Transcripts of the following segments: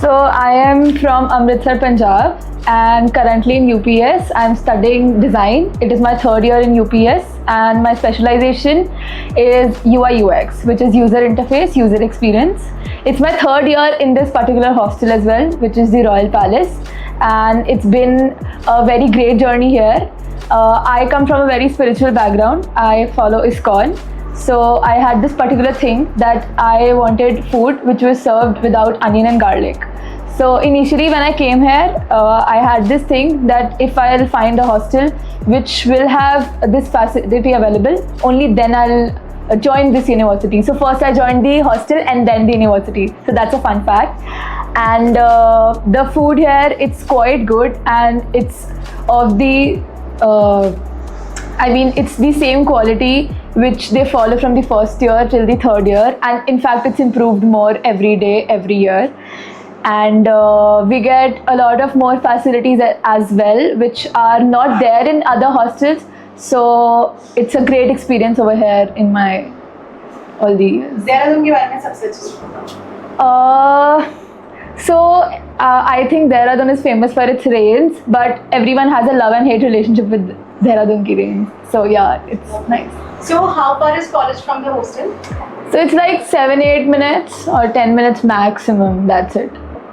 So I am from Amritsar, Punjab, and currently in UPS. I'm studying design. It is my third year in UPS, and my specialization is UI UX, which is user interface, user experience. It's my third year in this particular hostel as well, which is the Royal Palace, and it's been a very great journey here. I come from a very spiritual background. I follow ISKCON. So I had this particular thing that I wanted food which was served without onion and garlic. So initially when I came here, I had this thing that if I'll find a hostel which will have this facility available, only then I'll join this university. So first I joined the hostel and then the university. So that's a fun fact. And the food here, it's quite good, and it's of the it's the same quality which they follow from the first year till the third year, and in fact it's improved more every day, every year. And we get a lot of more facilities as well, which are not there in other hostels. So it's a great experience over here in my all the years. Dehradun के बारे में सबसे अच्छा I think Dehradun is famous for its rains, but everyone has a love and hate relationship with Dehradun ki rains. So yeah, it's nice. So how far is college from the hostel? So it's like 7-8 minutes or 10 minutes maximum. That's it.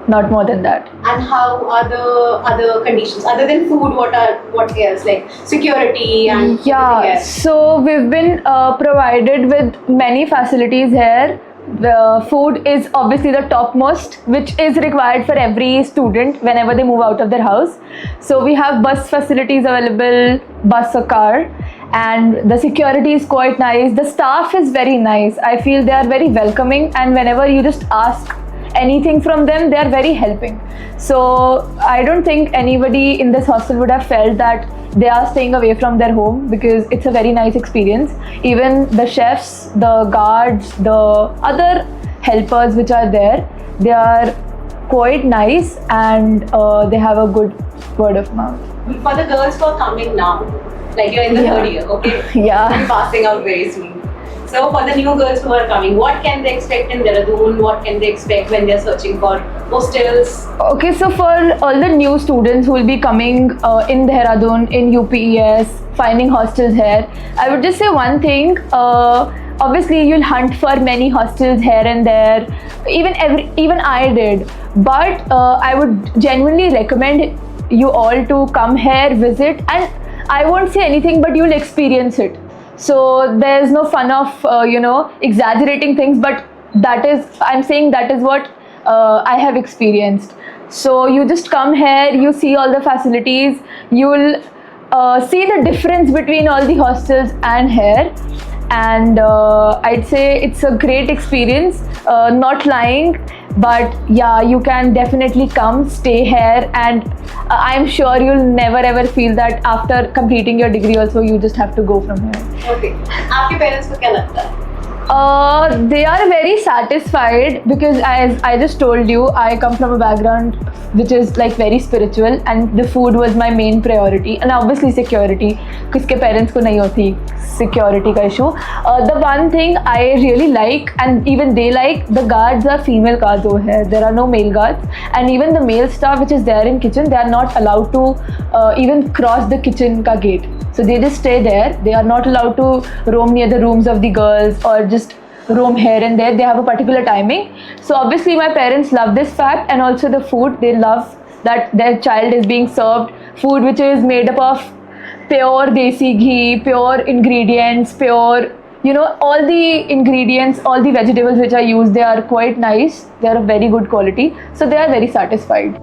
Not more than that. And how are the other conditions other than food? What else, like security and yeah? So we've been provided with many facilities here. The food is obviously the topmost, which is required for every student whenever they move out of their house. So we have bus facilities available, bus or car, and the security is quite nice. The staff is very nice. I feel they are very welcoming, and whenever you just ask anything from them, they are very helping. So I don't think anybody in this hostel would have felt that they are staying away from their home, because it's a very nice experience. Even the chefs, the guards, the other helpers which are there, they are quite nice, and they have a good word of mouth. For the girls who are coming now, like you're in the third year, okay? Yeah. You're passing out very soon. So for the new girls who are coming, what can they expect in Dehradun? What can they expect when they're searching for hostels? Okay, so for all the new students who will be coming in Dehradun, in UPES, finding hostels here, I would just say one thing. Obviously, you'll hunt for many hostels here and there. Even I did. But I would genuinely recommend you all to come here, visit, and I won't say anything, but you'll experience it. So there's no fun of exaggerating things, but I'm saying that is what I have experienced. So you just come here, you see all the facilities, you'll see the difference between all the hostels and here, and I'd say it's a great experience, not lying. But yeah, you can definitely come, stay here, and I'm sure you'll never ever feel that after completing your degree also you just have to go from here. Okay. आपके parents को क्या लगता है? They are very satisfied, because as I just told you, I come from a background which is like very spiritual, and the food was my main priority, and obviously security. किसके parents को नहीं होती security का issue. The one thing I really like, and even they like, the guards are female guards over here. There are no male guards, and even the male staff which is there in kitchen, they are not allowed to even cross the kitchen ka gate. So they just stay there. They are not allowed to roam near the rooms of the girls or just roam here and there. They have a particular timing. So obviously my parents love this fact, and also the food. They love that their child is being served food which is made up of pure desi ghee, pure ingredients, pure, all the ingredients, all the vegetables which are used, they are quite nice. They are of very good quality. So they are very satisfied.